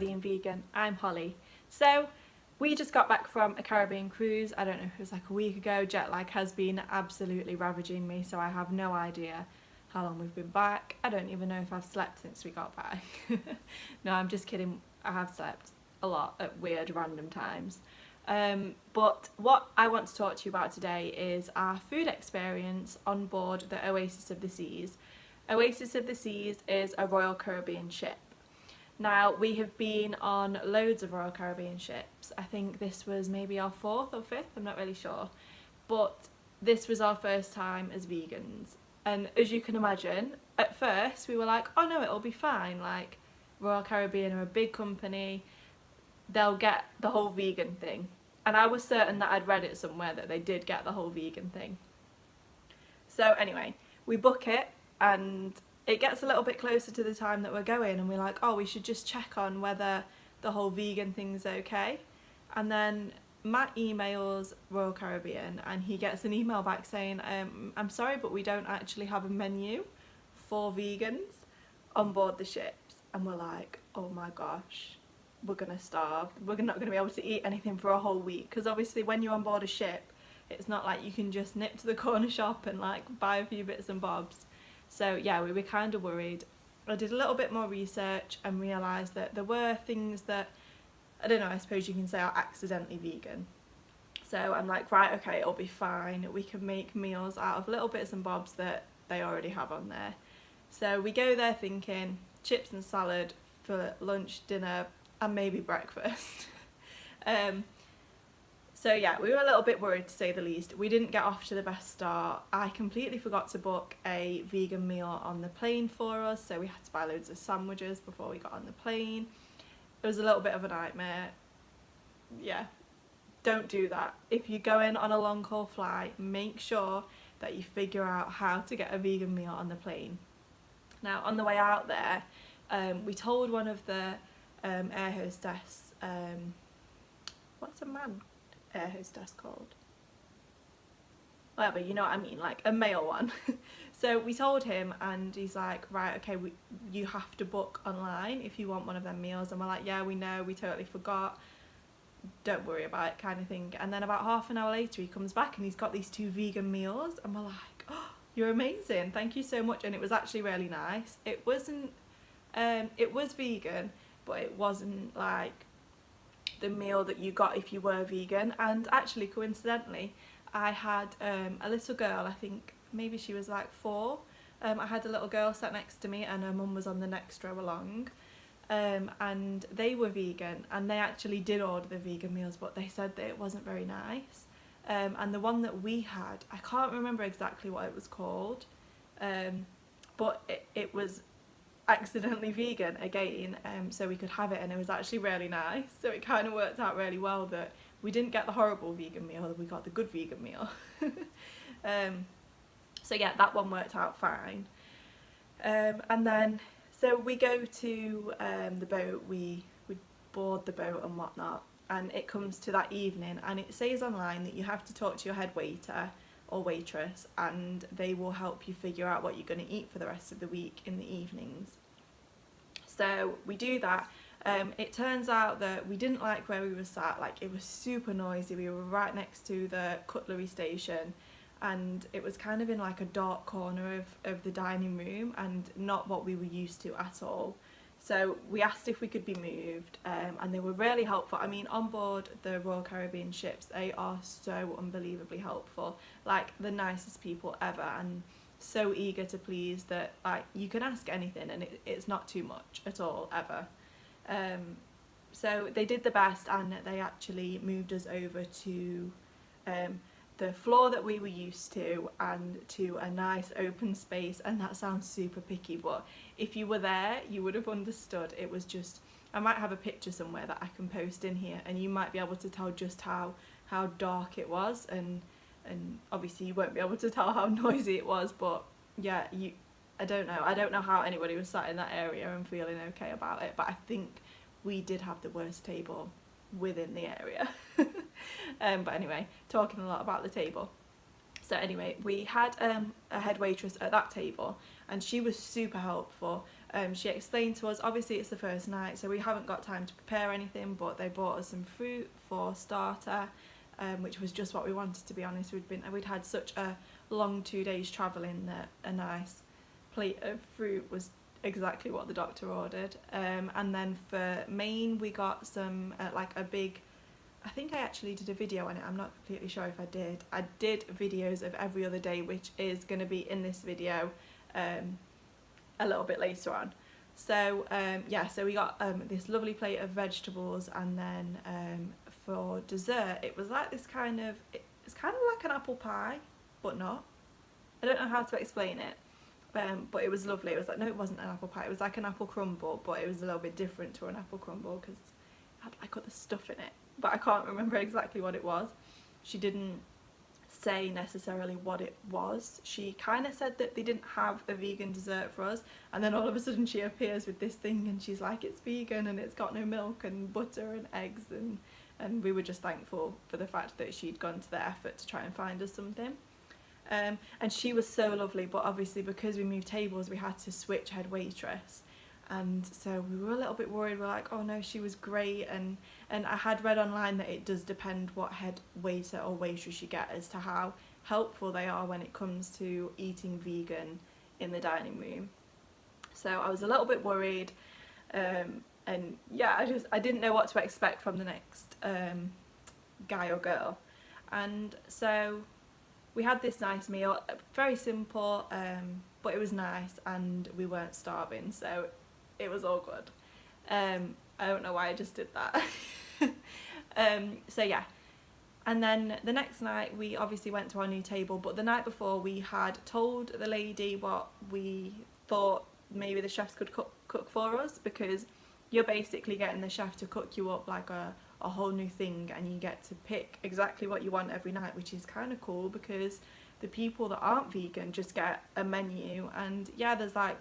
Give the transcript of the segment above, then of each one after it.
Vegetarian Vegan. I'm Holly. So we just got back from a Caribbean cruise. I don't know if it was like a week ago. Jet lag has been absolutely ravaging me, so I have no idea how long we've been back. I don't even know if I've slept since we got back. No, I'm just kidding. I have slept a lot at weird random times. But what I want to talk to you about today is our food experience on board the Oasis of the Seas. Oasis of the Seas is a Royal Caribbean ship. Now, we have been on loads of Royal Caribbean ships. I think this was maybe our 4th or 5th, I'm not really sure. But this was our first time as vegans. And as you can imagine, at first we were like, oh no, it'll be fine. Like, Royal Caribbean are a big company, they'll get the whole vegan thing. And I was certain that I'd read it somewhere that they did get the whole vegan thing. So anyway, we book it and it gets a little bit closer to the time that we're going and we're like, oh, we should just check on whether the whole vegan thing's okay. And then Matt emails Royal Caribbean and he gets an email back saying, I'm sorry, but we don't actually have a menu for vegans on board the ships. And we're like, oh my gosh, we're gonna starve. We're not gonna be able to eat anything for a whole week. Because obviously when you're on board a ship, it's not like you can just nip to the corner shop and like buy a few bits and bobs. So yeah, we were kind of worried. I did a little bit more research and realised that there were things that, I don't know, I suppose you can say are accidentally vegan. So I'm like, right, okay, it'll be fine. We can make meals out of little bits and bobs that they already have on there. So we go there thinking chips and salad for lunch, dinner and maybe breakfast. So yeah, we were a little bit worried to say the least. We didn't get off to the best start. I completely forgot to book a vegan meal on the plane for us, so we had to buy loads of sandwiches before we got on the plane. It was a little bit of a nightmare. Yeah, don't do that. If you're going on a long haul flight, make sure that you figure out how to get a vegan meal on the plane. Now, on the way out there, we told one of the air hostess, what's a man air hostess called? Whatever, you know what I mean, like a male one. So we told him and he's like, right, okay, you have to book online if you want one of them meals. And we're like, yeah, we know, we totally forgot, don't worry about it, kind of thing. And then about half an hour later he comes back and he's got these 2 vegan meals and we're like, oh, you're amazing, thank you so much. And it was actually really nice. It wasn't, it was vegan, but it wasn't like the meal that you got if you were vegan. And actually, coincidentally, I had a little girl, I think maybe she was like 4. I had a little girl sat next to me and her mum was on the next row along, and they were vegan and they actually did order the vegan meals, but they said that it wasn't very nice. And the one that we had, I can't remember exactly what it was called, but it was accidentally vegan again, so we could have it and it was actually really nice. So it kind of worked out really well that we didn't get the horrible vegan meal, we got the good vegan meal. So yeah, that one worked out fine. And then so we go to the boat, we board the boat and whatnot, and it comes to that evening and it says online that you have to talk to your head waiter or waitress and they will help you figure out what you're going to eat for the rest of the week in the evenings. So we do that. It turns out that we didn't like where we were sat, like it was super noisy. We were right next to the cutlery station and it was kind of in like a dark corner of the dining room and not what we were used to at all. So we asked if we could be moved, and they were really helpful. I mean, on board the Royal Caribbean ships, they are so unbelievably helpful, like the nicest people ever, and so eager to please that like you can ask anything and it's not too much at all, ever. So they did the best and they actually moved us over to the floor that we were used to and to a nice open space. And that sounds super picky, but if you were there you would have understood. It was just, I might have a picture somewhere that I can post in here and you might be able to tell just how dark it was, and obviously you won't be able to tell how noisy it was, but yeah, I don't know how anybody was sat in that area and feeling okay about it, but I think we did have the worst table within the area. But anyway, talking a lot about the table. So anyway, we had a head waitress at that table and she was super helpful. She explained to us, obviously it's the first night, so we haven't got time to prepare anything, but they bought us some fruit for starter, which was just what we wanted, to be honest. We'd had such a long 2 days travelling that a nice plate of fruit was exactly what the doctor ordered. And then for main we got some like a big, I think I actually did a video on it, I'm not completely sure if I did. I did videos of every other day, which is going to be in this video a little bit later on. So yeah, so we got this lovely plate of vegetables, and then for dessert it was like this kind of, it's kind of like an apple pie but not. I don't know how to explain it, but it was lovely. It was like, no, it wasn't an apple pie, it was like an apple crumble, but it was a little bit different to an apple crumble because it had like other stuff in it, but I can't remember exactly what it was. She didn't say necessarily what it was. She kind of said that they didn't have a vegan dessert for us, and then all of a sudden she appears with this thing and she's like, it's vegan and it's got no milk and butter and eggs, and we were just thankful for the fact that she'd gone to the effort to try and find us something. And she was so lovely, but obviously because we moved tables we had to switch head waitress, and so we were a little bit worried. We're like, oh no, she was great, and I had read online that it does depend what head waiter or waitress you get as to how helpful they are when it comes to eating vegan in the dining room. So I was a little bit worried, and yeah, I didn't know what to expect from the next guy or girl. And so we had this nice meal, very simple, but it was nice and we weren't starving, so it was all good. I don't know why I just did that. So yeah, and then the next night we obviously went to our new table, but the night before we had told the lady what we thought maybe the chefs could cook for us, because you're basically getting the chef to cook you up like a whole new thing, and you get to pick exactly what you want every night, which is kind of cool because the people that aren't vegan just get a menu, and yeah, there's like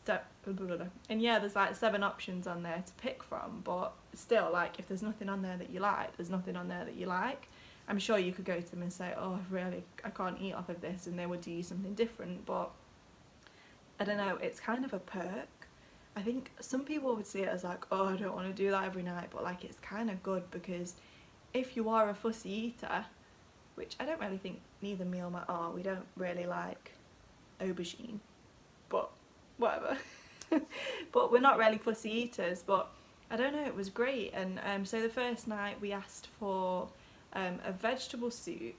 7 options on there to pick from, but still, like, if there's nothing on there that you like, there's nothing on there that you like. I'm sure you could go to them and say, oh really, I can't eat off of this, and they would do you something different, but I don't know, it's kind of a perk. I think some people would see it as like, oh, I don't want to do that every night, but like, it's kind of good, because if you are a fussy eater, which I don't really think neither me or Matt are, we don't really like aubergine, but whatever. But we're not really fussy eaters, but I don't know, it was great. And so the first night we asked for a vegetable soup.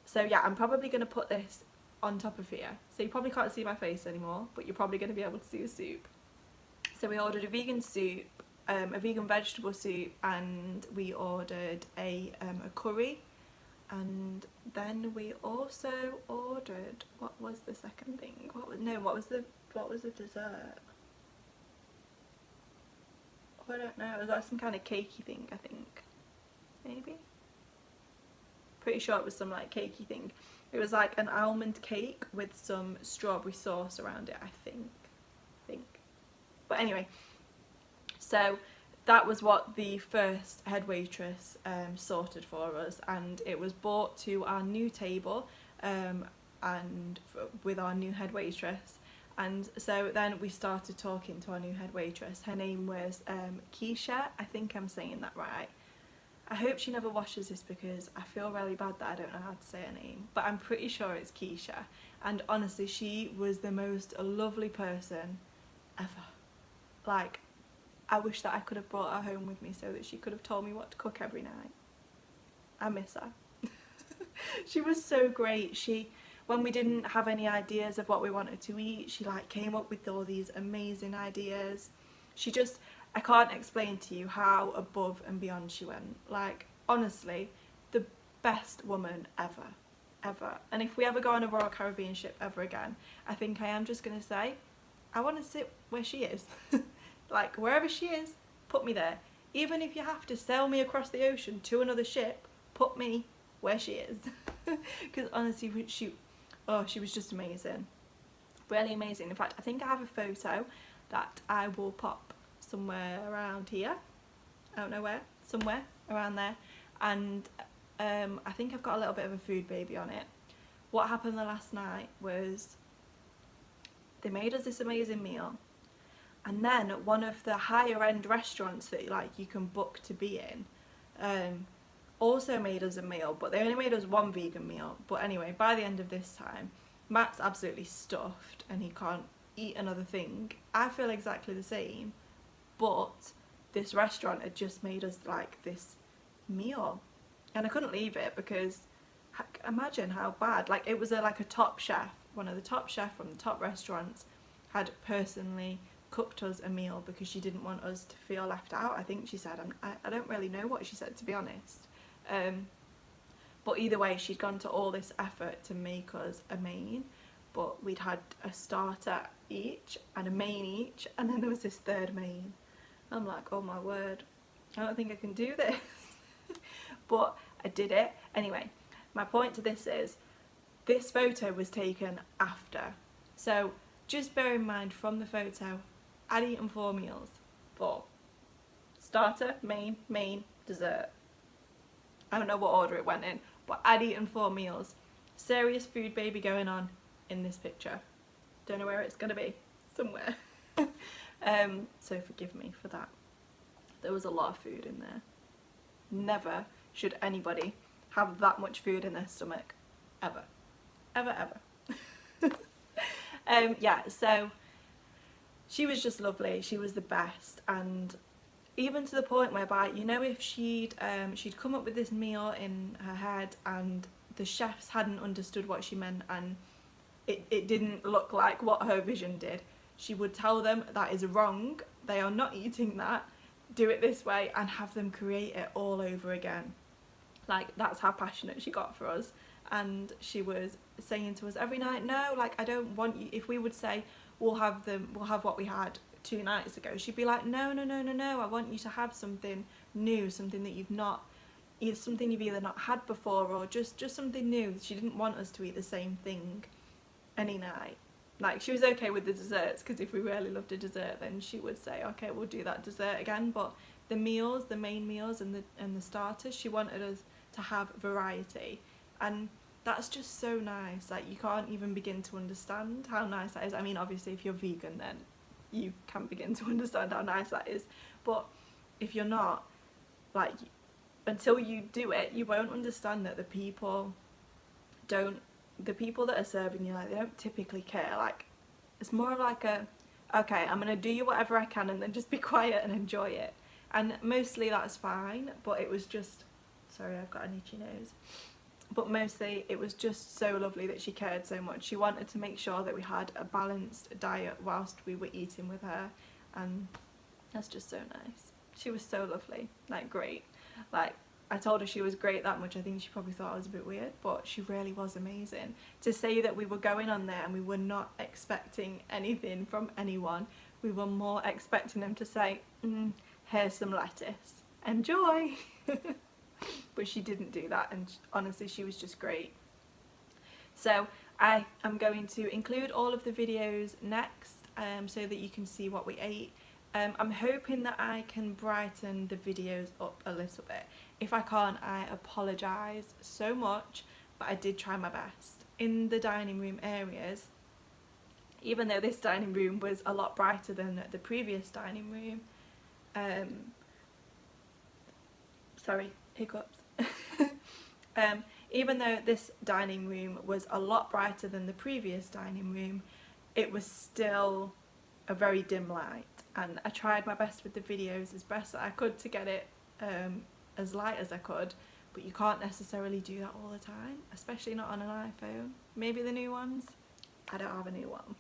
So yeah, I'm probably going to put this on top of here, so you probably can't see my face anymore, but you're probably going to be able to see the soup. So we ordered a vegan soup, a vegan vegetable soup, and we ordered a curry, and then we also ordered, what was the second thing? What was the dessert? Oh, I don't know. It was like some kind of cakey thing, I think. Maybe. Pretty sure it was some like cakey thing. It was like an almond cake with some strawberry sauce around it, I think. But anyway, so that was what the first head waitress sorted for us, and it was brought to our new table with our new head waitress. And so then we started talking to our new head waitress. Her name was Keisha. I think I'm saying that right. I hope she never watches this because I feel really bad that I don't know how to say her name, but I'm pretty sure it's Keisha. And honestly, she was the most lovely person ever. Like, I wish that I could have brought her home with me so that she could have told me what to cook every night. I miss her. She was so great. When we didn't have any ideas of what we wanted to eat, she like came up with all these amazing ideas. I can't explain to you how above and beyond she went. Like, honestly, the best woman ever. And if we ever go on a Royal Caribbean ship ever again, I think I am just going to say, I want to sit where she is. Like, wherever she is, put me there. Even if you have to sail me across the ocean to another ship, put me where she is. Because honestly, she was just amazing. Really amazing. In fact, I think I have a photo that I will pop somewhere around here. I don't know where. Somewhere around there. And I think I've got a little bit of a food baby on it. What happened the last night was they made us this amazing meal, and then at one of the higher end restaurants that like you can book to be in, also made us a meal, but they only made us one vegan meal. But anyway, by the end of this time, Matt's absolutely stuffed and he can't eat another thing. I feel exactly the same, but this restaurant had just made us like this meal and I couldn't leave it because imagine how bad, like it was like a top chef, one of the top chef from the top restaurants had personally cooked us a meal because she didn't want us to feel left out. I think she said, I don't really know what she said, to be honest. But either way, she'd gone to all this effort to make us a main, but we'd had a starter each and a main each, and then there was this third main. I'm like, oh my word, I don't think I can do this. But I did it. Anyway, my point to this is, this photo was taken after. So just bear in mind from the photo, I'd eaten 4 meals. 4. Starter, main, dessert. I don't know what order it went in, but I'd eaten 4 meals. Serious food baby going on in this picture. Don't know where it's gonna be. Somewhere. So forgive me for that. There was a lot of food in there. Never should anybody have that much food in their stomach. Ever. Ever. Yeah, so she was just lovely. She was the best, and even to the point whereby, you know, if she'd come up with this meal in her head and the chefs hadn't understood what she meant and it didn't look like what her vision did, she would tell them that is wrong, they are not eating that, do it this way, and have them create it all over again. Like, that's how passionate she got for us. And she was saying to us every night, no, like, I don't want you, if we would say we'll have what we had 2 nights ago, she'd be like, no, I want you to have something new, something that you've not, something you've either not had before or just something new. She didn't want us to eat the same thing any night. Like, she was okay with the desserts, because if we really loved a dessert, then she would say, okay, we'll do that dessert again. But the meals, the main meals and the starters, she wanted us to have variety, and that's just so nice. Like, you can't even begin to understand how nice that is. I mean, obviously if you're vegan, then you can begin to understand how nice that is, but if you're not, like, until you do it, you won't understand that the people that are serving you, like, they don't typically care. Like, it's more like a, okay, I'm gonna do you whatever I can and then just be quiet and enjoy it. And mostly that's fine, but it was just, sorry, I've got an itchy nose. But mostly it was just so lovely that she cared so much. She wanted to make sure that we had a balanced diet whilst we were eating with her, and that's just so nice. She was so lovely, like, great. Like, I told her she was great that much. I think she probably thought I was a bit weird, but she really was amazing. To say that we were going on there and we were not expecting anything from anyone, we were more expecting them to say, here's some lettuce, enjoy. But she didn't do that, and honestly she was just great. So I am going to include all of the videos next, so that you can see what we ate. I'm hoping that I can brighten the videos up a little bit. If I can't, I apologise so much, but I did try my best. In the dining room areas, even though this dining room was a lot brighter than the previous dining room, sorry, hiccups. Even though this dining room was a lot brighter than the previous dining room, it was still a very dim light, and I tried my best with the videos as best that I could to get it as light as I could, but you can't necessarily do that all the time, especially not on an iPhone. Maybe the new ones? I don't have a new one.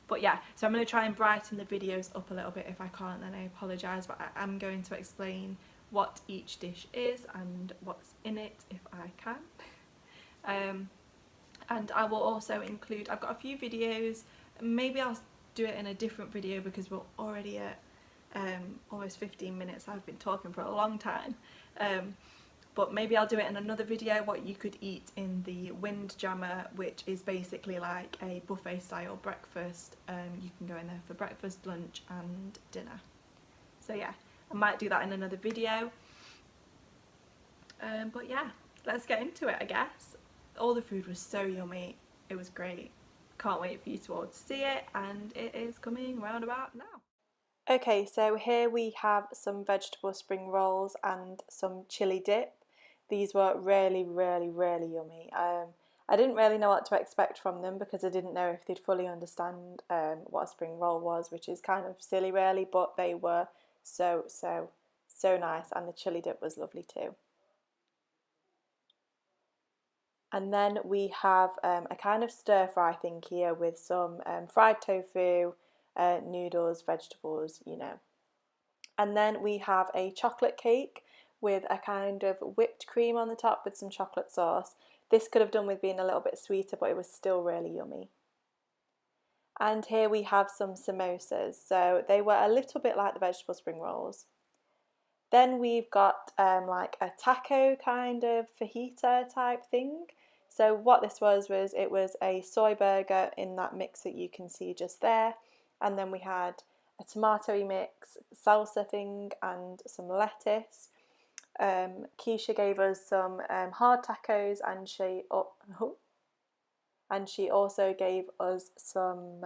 But yeah, so I'm going to try and brighten the videos up a little bit. If I can't, then I apologise, but I am going to explain what each dish is and what's in it if I can. And I will also include, I've got a few videos, maybe I'll do it in a different video because we're already at almost 15 minutes. I've been talking for a long time, but maybe I'll do it in another video, what you could eat in the Windjammer, which is basically like a buffet style breakfast. You can go in there for breakfast, lunch and dinner. So yeah, I might do that in another video. But yeah, let's get into it, I guess. All the food was so yummy, it was great. can't wait for you to all to see it, and it is coming round about now. Okay, so here we have some vegetable spring rolls and some chili dip. These were really, really, really yummy. I didn't really know what to expect from them because I didn't know if they'd fully understand what a spring roll was, which is kind of silly really, but they were so nice, and the chili dip was lovely too. And then we have a kind of stir fry thing here with some fried tofu, noodles, vegetables, you know. And then we have a chocolate cake with a kind of whipped cream on the top with some chocolate sauce. This could have done with being a little bit sweeter, but it was still really yummy. And here we have some samosas. So they were a little bit like the vegetable spring rolls. Then we've got like a taco kind of fajita type thing. So what this was it was a soy burger in that mix that you can see just there. And then we had a tomatoey mix, salsa thing, and some lettuce. Keisha gave us some hard tacos, and she also gave us some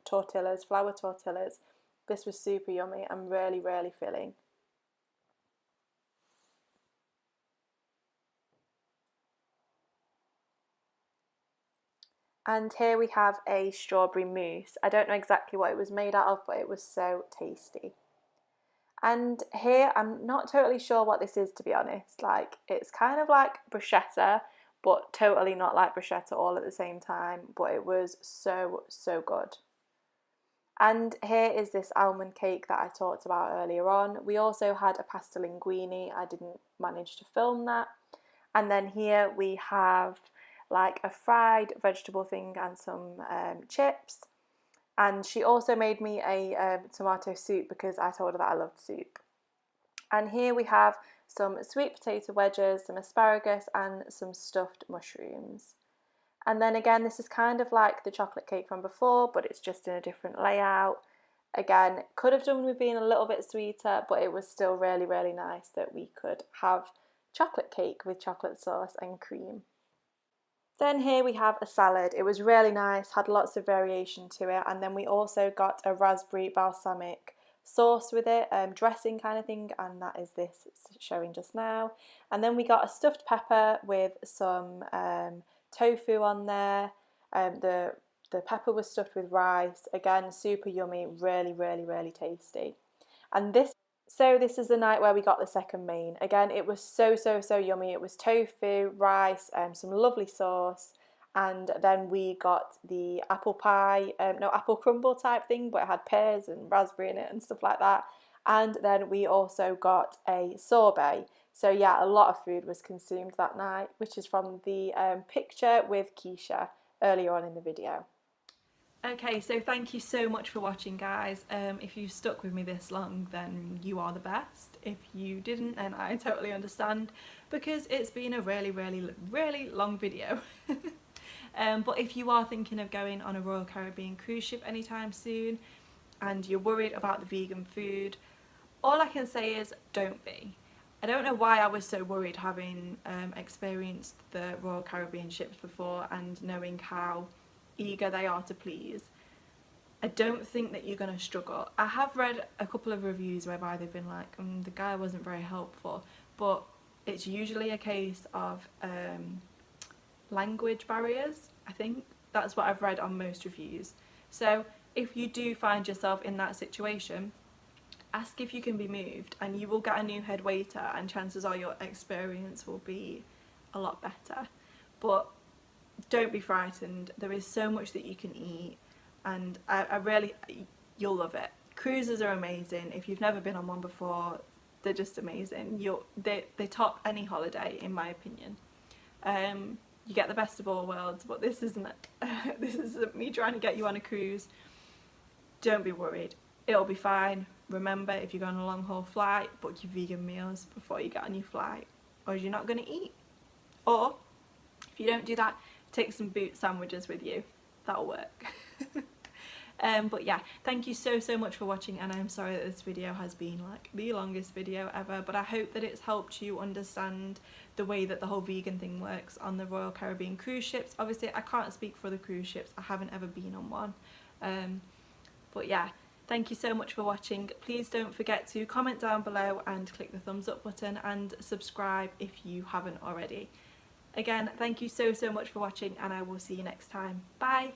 tortillas, flour tortillas. This was super yummy and really, really filling. And here we have a strawberry mousse. I don't know exactly what it was made out of, but it was so tasty. And here, I'm not totally sure what this is, to be honest. Like, it's kind of like bruschetta, but totally not like bruschetta all at the same time. But it was so good. And here is this almond cake that I talked about earlier on. We also had a pasta linguine. I didn't manage to film that. And then here we have like a fried vegetable thing and some chips. And she also made me a tomato soup because I told her that I loved soup. And here we have some sweet potato wedges, some asparagus, and some stuffed mushrooms. And then again, this is kind of like the chocolate cake from before, but it's just in a different layout. Again, could have done with being a little bit sweeter, but it was still really, really nice that we could have chocolate cake with chocolate sauce and cream. Then here we have a salad. It was really nice, had lots of variation to it, and then we also got a raspberry balsamic sauce with it, dressing kind of thing, and that is this showing just now. And then we got a stuffed pepper with some tofu on there. The pepper was stuffed with rice. Again, super yummy, really, really, really tasty. And this is the night where we got the second main. Again, it was so yummy. It was tofu, rice, some lovely sauce, and then we got the apple pie, apple crumble type thing, but it had pears and raspberry in it and stuff like that. And then we also got a sorbet. So yeah, a lot of food was consumed that night, which is from the picture with Keisha earlier on in the video. Okay, so thank you so much for watching, guys. If you stuck with me this long, then you are the best. If you didn't, then I totally understand, because it's been a really, really, really long video. But if you are thinking of going on a Royal Caribbean cruise ship anytime soon, and you're worried about the vegan food, all I can say is don't be. I don't know why I was so worried, having experienced the Royal Caribbean ships before and knowing how eager they are to please. I don't think that you're going to struggle. I have read a couple of reviews whereby they've been like, the guy wasn't very helpful, but it's usually a case of language barriers. I think that's what I've read on most reviews. So if you do find yourself in that situation, ask if you can be moved, and you will get a new head waiter, and chances are your experience will be a lot better. But don't be frightened. There is so much that you can eat, and you'll love it. Cruises are amazing. If you've never been on one before, they're just amazing. They top any holiday, in my opinion. You get the best of all worlds, but this isn't me trying to get you on a cruise. Don't be worried. It'll be fine. Remember, if you're going on a long haul flight, book your vegan meals before you get on your flight, or you're not going to eat. Or if you don't do that, take some boot sandwiches with you. That'll work. But yeah, thank you so much for watching, and I'm sorry that this video has been like the longest video ever, but I hope that it's helped you understand the way that the whole vegan thing works on the Royal Caribbean cruise ships. Obviously I can't speak for the cruise ships, I haven't ever been on one, but yeah, thank you so much for watching. Please don't forget to comment down below and click the thumbs up button and subscribe if you haven't already. Again, thank you so much for watching, and I will see you next time. Bye!